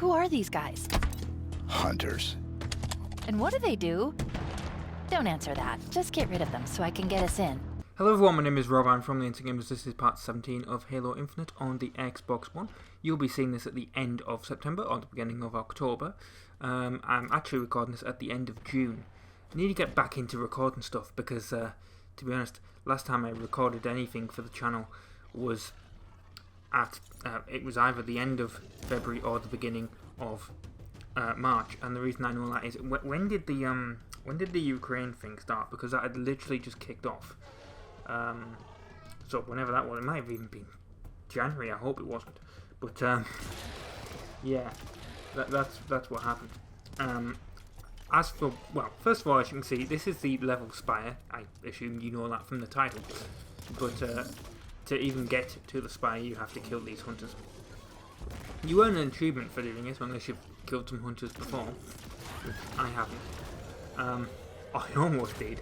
Who are these guys? Hunters. And what do they do? Don't answer that. Just get rid of them so I can get us in. Hello everyone, my name is Rob, I'm from the Internet Gamers. This is part 17 of Halo Infinite on the Xbox One. You'll be seeing this at the end of September or the beginning of October. I'm actually recording this at the end of June. I need to get back into recording stuff because, to be honest, last time I recorded anything for the channel was at, it was either the end of February or the beginning of March. And the reason I know that is, when did the Ukraine thing start? Because that had literally just kicked off. So whenever that was, it might have even been January. I hope it wasn't, but yeah, that's what happened. As for, well, first of all, as you can see, this is the level Spire. I assume you know that from the title, but to even get to the Spire, you have to kill these hunters. You earn an achievement for doing this unless you've killed some hunters before, which I haven't. I almost did.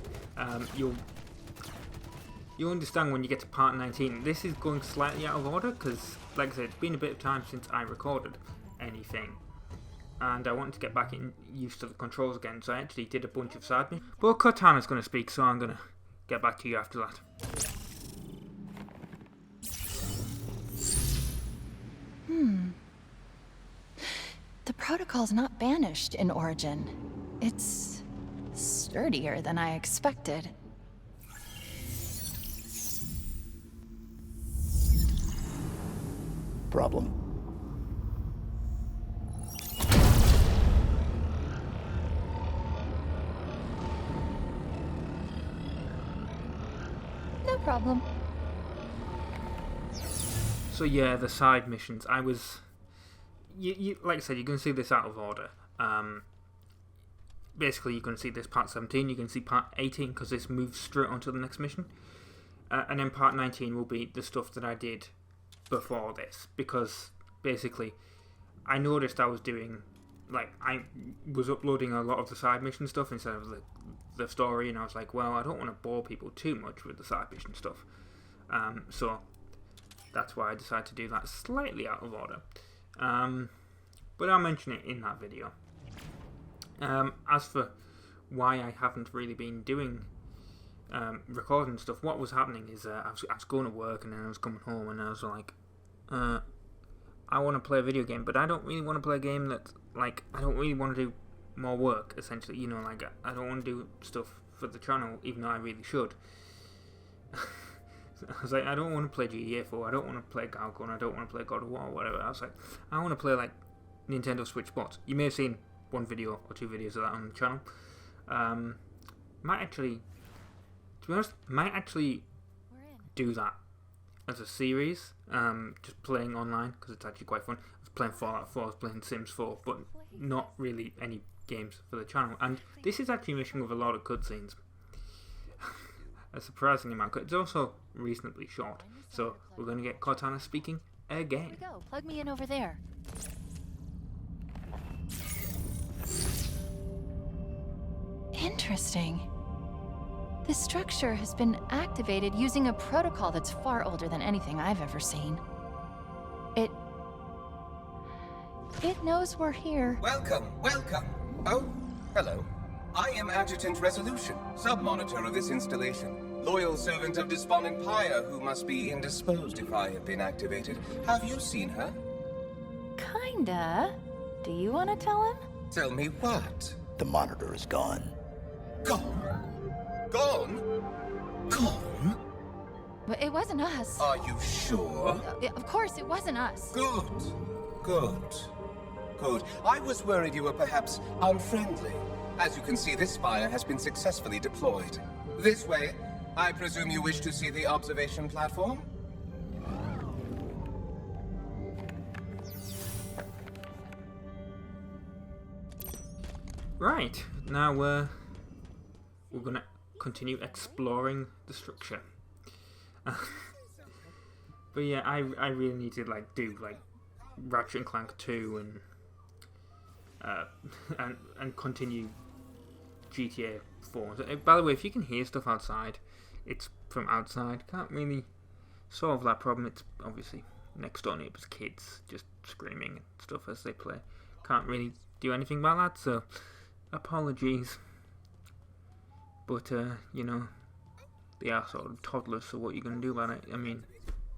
You'll understand when you get to part 19. This is going slightly out of order because, like I said, it's been a bit of time since I recorded anything. And I wanted to get back used to the controls again, so I actually did a bunch of side missions. But Cortana's going to speak, so I'm going to get back to you after that. The protocol's not banished in Origin. It's sturdier than I expected. Problem. No problem. So yeah, the side missions. I was, like I said, you're going to see this out of order. Basically, you're going to see this part 17. You're going to see part 18 because this moves straight onto the next mission, and then part 19 will be the stuff that I did before this, because basically I noticed I was doing, like, I was uploading a lot of the side mission stuff instead of the story, and I was like, well, I don't want to bore people too much with the side mission stuff, so that's why I decided to do that slightly out of order, but I'll mention it in that video. As for why I haven't really been doing recording stuff, what was happening is I was going to work and then I was coming home and I was like, I want to play a video game, but I don't really want to play a game that, like, I don't really want to do more work, essentially, you know, like, I don't want to do stuff for the channel, even though I really should. I was like, I don't want to play GTA 4, I don't want to play Galgun, I don't want to play God of War, or whatever. I was like, I want to play, like, Nintendo Switch Sports. You may have seen one video or two videos of that on the channel. Might actually, to be honest, might actually do that as a series, just playing online, because it's actually quite fun. I was playing Fallout 4, I was playing Sims 4, but not really any games for the channel. And this is actually a mission with a lot of cutscenes. A surprising amount. It's also reasonably short, so we're going to get Cortana speaking again. Here we go. Plug me in over there. Interesting. This structure has been activated using a protocol that's far older than anything I've ever seen. It knows we're here. Welcome, welcome. Oh, hello. I am Adjutant Resolution, sub-monitor of this installation. Loyal servant of Despondent Pyre, who must be indisposed if I have been activated. Have you seen her? Kinda. Do you want to tell him? Tell me what? The monitor is gone. Gone? Gone? Gone? But it wasn't us. Are you sure? Of course, it wasn't us. Good. Good. Good. I was worried you were perhaps unfriendly. As you can see, this Spire has been successfully deployed. This way. I presume you wish to see the observation platform? Right, now we're going to continue exploring the structure. But yeah, I really need to, like, do, like, Ratchet and Clank 2 and continue GTA 4. By the way, if you can hear stuff outside, it's from outside. Can't really solve that problem. It's obviously next door neighbours' kids just screaming and stuff as they play can't really do anything about that, so apologies. But, you know, they are sort of toddlers, so what are you going to do about it? I mean,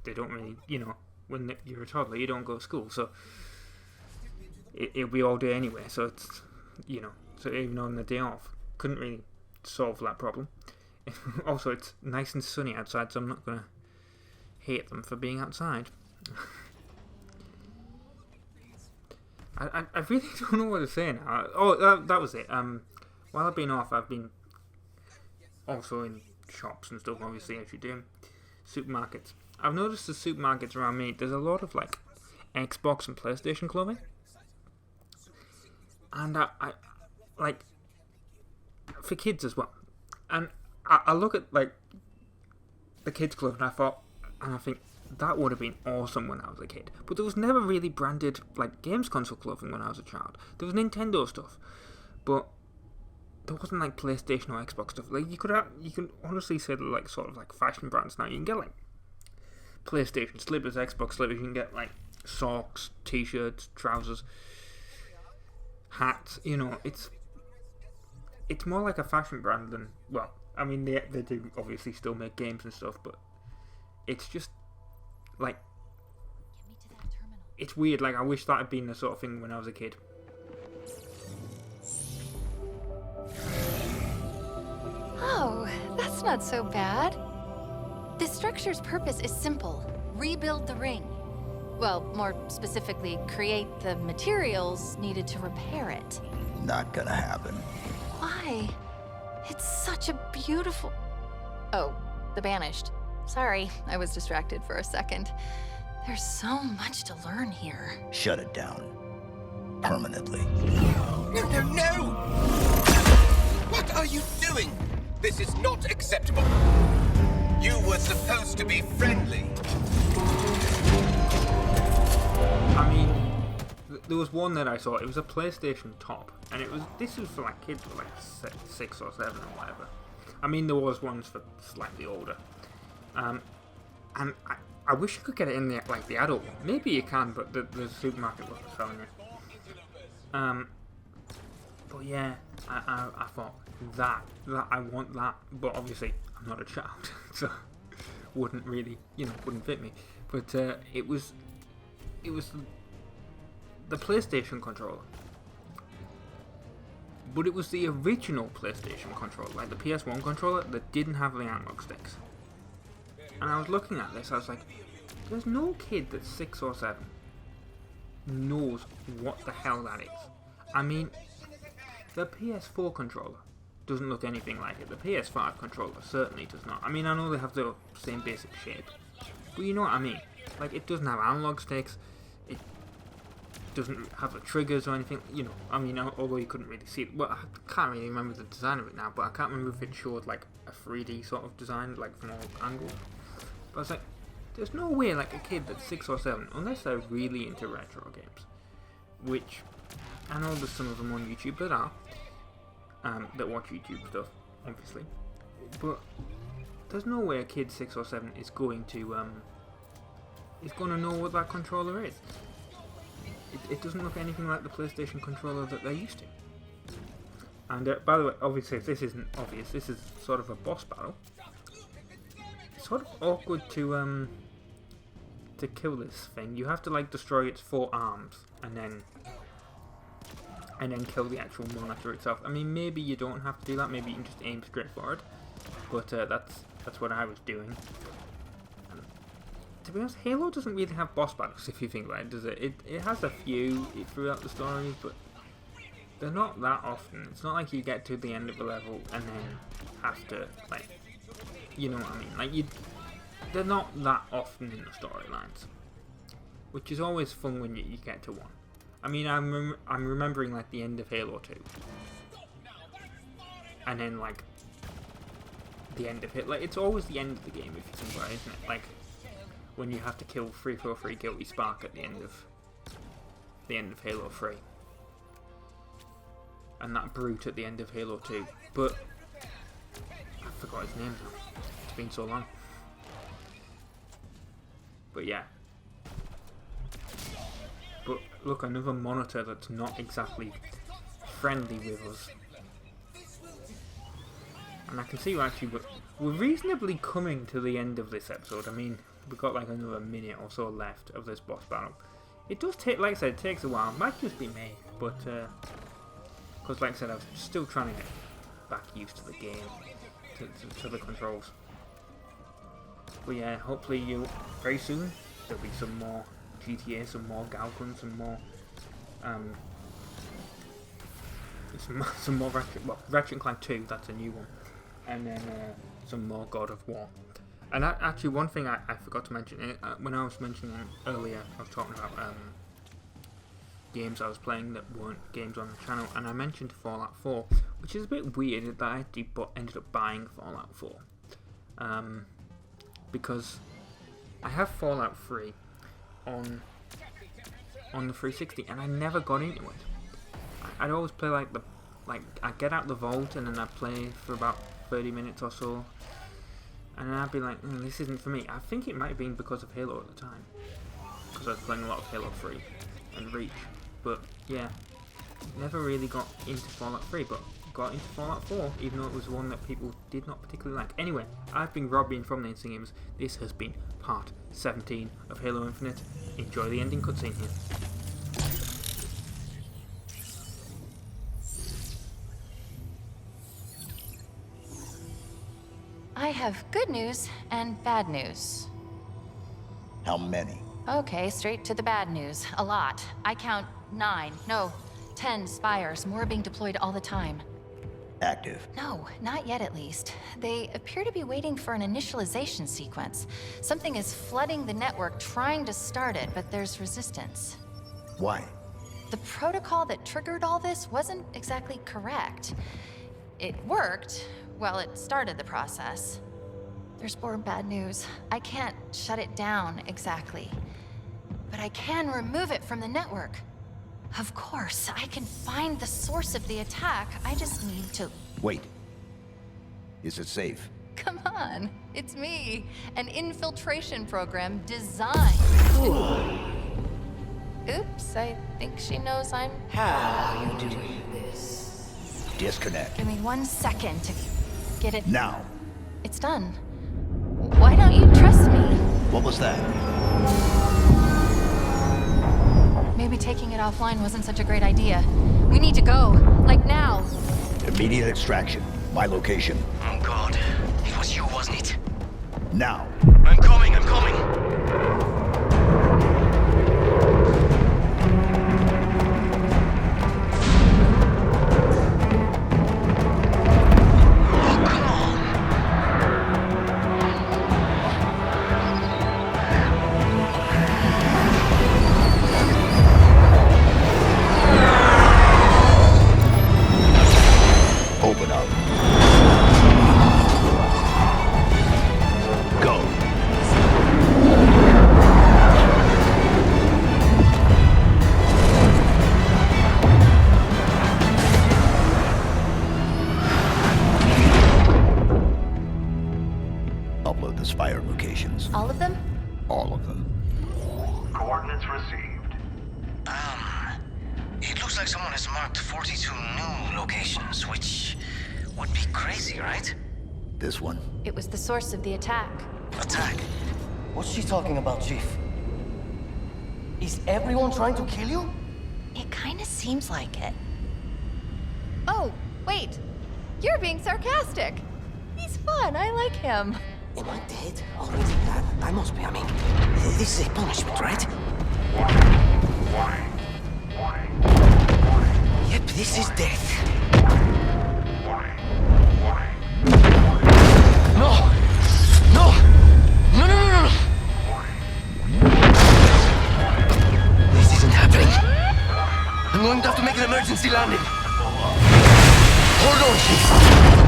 they don't really, you know, when you're a toddler, you don't go to school, so it'll be all day anyway, so it's, you know, so even on the day off, couldn't really solve that problem. Also, it's nice and sunny outside, so I'm not going to hate them for being outside. I really don't know what to say now. Oh, that was it. While I've been off, I've been also in shops and stuff, obviously, as you do. Supermarkets. I've noticed the supermarkets around me, there's a lot of, like, Xbox and PlayStation clothing. And I like, for kids as well. And I look at, like, the kids' clothing, and I think, that would have been awesome when I was a kid. But there was never really branded, like, games console clothing when I was a child. There was Nintendo stuff, but there wasn't, like, PlayStation or Xbox stuff. Like, you can honestly say that, like, sort of, like, fashion brands now. You can get, like, PlayStation slippers, Xbox slippers. You can get, like, socks, t-shirts, trousers, hats. You know, it's more like a fashion brand than, well, I mean, they do obviously still make games and stuff, but it's just, like, it's weird. Like, I wish that had been the sort of thing when I was a kid. Oh, that's not so bad. The structure's purpose is simple. Rebuild the ring. Well, more specifically, create the materials needed to repair it. Not gonna happen. Why? It's such a beautiful... Oh, the Banished. Sorry, I was distracted for a second. There's so much to learn here. Shut it down. Permanently. No, no, no! What are you doing? This is not acceptable. You were supposed to be friendly. I mean, there was one that I saw. It was a PlayStation top, and this was for, like, kids for, like, 6 or 7 or whatever. I mean, there was ones for slightly older. And I wish you could get it in the, like, the adult one. Maybe you can, but the supermarket wasn't selling it. But yeah, I thought that I want that, but obviously I'm not a child, so wouldn't really, you know, wouldn't fit me. But it was the PlayStation controller, but it was the original PlayStation controller, like the PS1 controller that didn't have the analog sticks. And I was looking at this, I was like, there's no kid that's 6 or 7 knows what the hell that is. I mean, the PS4 controller doesn't look anything like it. The PS5 controller certainly does not. I mean, I know they have the same basic shape, but you know what I mean. Like, it doesn't have analog sticks, it doesn't have the triggers or anything, you know. I mean, although you couldn't really see it. Well, I can't really remember the design of it now, but I can't remember if it showed, like, a 3D sort of design, like, from all angles. But I was like, there's no way, like, a kid that's 6 or 7, unless they're really into retro games, which I know there's some of them on YouTube that are, that watch YouTube stuff, obviously, but there's no way a kid 6 or 7 is going to know what that controller is. It doesn't look anything like the PlayStation controller that they're used to. And by the way, obviously, if this isn't obvious, this is sort of a boss battle. It's sort of awkward to kill this thing. You have to, like, destroy its 4 arms and then kill the actual monitor itself. I mean, maybe you don't have to do that. Maybe you can just aim straight forward. But that's what I was doing. And to be honest, Halo doesn't really have boss battles, if you think about it, does it? It has a few throughout the stories, but they're not that often. It's not like you get to the end of a level and then have to, like, you know what I mean? Like, they're not that often in the storylines, which is always fun when you get to one. I mean, I'm remembering, like, the end of Halo 2, and then, like, the end of it. Like, it's always the end of the game, if you think about it, isn't it? Like, when you have to kill 343 Guilty Spark at the end of Halo 3, and that brute at the end of Halo 2. But I forgot his name now. It's been so long. But yeah. but look, another monitor that's not exactly friendly with us. And I can see we're reasonably coming to the end of this episode. I mean, we've got like another minute or so left of this boss battle. It does take, like I said, it takes a while. Might just be me, but because like I said, I'm still trying to get back used to the game, to the controls. But yeah, hopefully very soon there'll be some more GTA, some more Galgun, some more Ratchet and Clank 2. That's a new one, and then some more God of War. And actually, one thing I forgot to mention when I was mentioning earlier, I was talking about games I was playing that weren't games on the channel, and I mentioned Fallout 4, which is a bit weird that I actually ended up buying Fallout 4, because I have Fallout 3 on the 360, and I never got into it. I'd always play like I get out the vault and then I'd play for about 30 minutes or so, and then I'd be like, this isn't for me. I think it might have been because of Halo at the time, because I was playing a lot of Halo 3 and Reach. But yeah, never really got into Fallout 3, but got into Fallout 4, even though it was one that people did not particularly like. Anyway, I've been Robin from the Instant Gamers. This has been part 17 of Halo Infinite. Enjoy the ending cutscene here. I have good news and bad news. How many? Okay, straight to the bad news. A lot. I count 10 Spires, more being deployed all the time. Active. No, not yet at least. They appear to be waiting for an initialization sequence. Something is flooding the network, trying to start it, but there's resistance. Why? The protocol that triggered all this wasn't exactly correct. It worked. Well, it started the process. There's more bad news. I can't shut it down exactly, but I can remove it from the network. Of course, I can find the source of the attack. I just need to... Wait. Is it safe? Come on, it's me. An infiltration program designed... Oops, I think she knows I'm... How are you doing this? Disconnect. Give me 1 second to get it... Now. It's done. Why don't you trust me? What was that? Maybe taking it offline wasn't such a great idea. We need to go. Like now. Immediate extraction. My location. Oh God, it was you, wasn't it? Now. I'm coming, I'm coming! Oh, come on! Open up. Go. Upload the Spire locations. All of them? All of them. Coordinates received. It looks like someone has marked 42 new locations, which would be crazy, right? This one. It was the source of the attack. Attack. What's she talking about, Chief? Is everyone trying to kill you? It kinda seems like it. Oh, wait. You're being sarcastic. He's fun. I like him. Am I dead already? I must be. I mean, this is a punishment, right? Warning. Yep, this is death. Warning. No! No! No, no, no, no! This isn't happening. I'm going to have to make an emergency landing. Hold on, Chief.